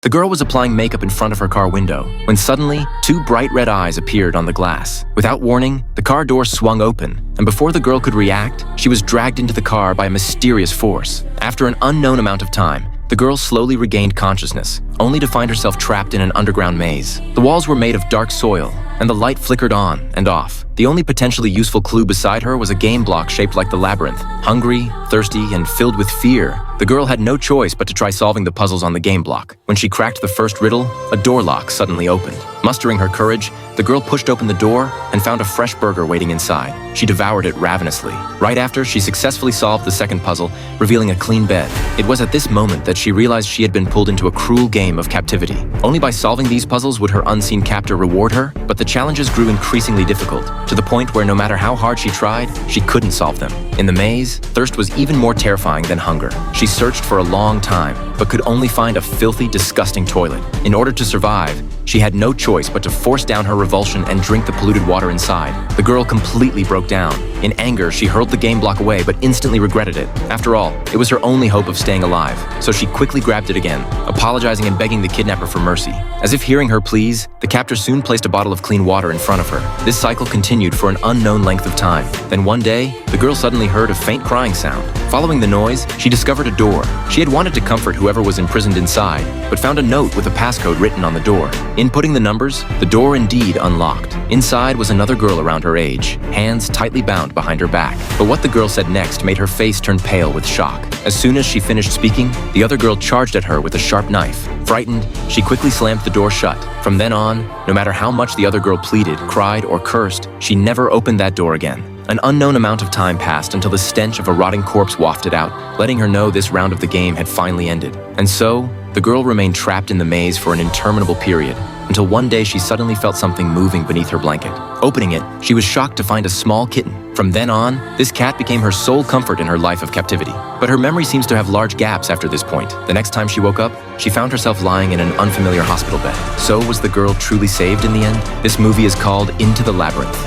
The girl was applying makeup in front of her car window when suddenly, two bright red eyes appeared on the glass. Without warning, the car door swung open, and before the girl could react, she was dragged into the car by a mysterious force. After an unknown amount of time, the girl slowly regained consciousness, only to find herself trapped in an underground maze. The walls were made of dark soil, and the light flickered on and off. The only potentially useful clue beside her was a game block shaped like the labyrinth. Hungry, thirsty, and filled with fear, the girl had no choice but to try solving the puzzles on the game block. When she cracked the first riddle, a door lock suddenly opened. Mustering her courage, the girl pushed open the door and found a fresh burger waiting inside. She devoured it ravenously. Right after, she successfully solved the second puzzle, revealing a clean bed. It was at this moment that she realized she had been pulled into a cruel game of captivity. Only by solving these puzzles would her unseen captor reward her, but the challenges grew increasingly difficult, to the point where no matter how hard she tried, she couldn't solve them. In the maze, thirst was even more terrifying than hunger. She searched for a long time, but could only find a filthy, disgusting toilet. In order to survive, she had no choice but to force down her revulsion and drink the polluted water inside. The girl completely broke down. In anger, she hurled the game block away but instantly regretted it. After all, it was her only hope of staying alive, so she quickly grabbed it again, apologizing and begging the kidnapper for mercy. As if hearing her pleas, the captor soon placed a bottle of clean water in front of her. This cycle continued for an unknown length of time. Then one day, the girl suddenly heard a faint crying sound. Following the noise, she discovered a door. She had wanted to comfort whoever was imprisoned inside, but found a note with a passcode written on the door. Inputting the numbers, the door indeed unlocked. Inside was another girl around her age, hands tightly bound behind her back. But what the girl said next made her face turn pale with shock. As soon as she finished speaking, the other girl charged at her with a sharp knife. Frightened, she quickly slammed the door shut. From then on, no matter how much the other girl pleaded, cried, or cursed, she never opened that door again. An unknown amount of time passed until the stench of a rotting corpse wafted out, letting her know this round of the game had finally ended. And so, the girl remained trapped in the maze for an interminable period, until one day she suddenly felt something moving beneath her blanket. Opening it, she was shocked to find a small kitten. From then on, this cat became her sole comfort in her life of captivity. But her memory seems to have large gaps after this point. The next time she woke up, she found herself lying in an unfamiliar hospital bed. So was the girl truly saved in the end? This movie is called Into the Labyrinth.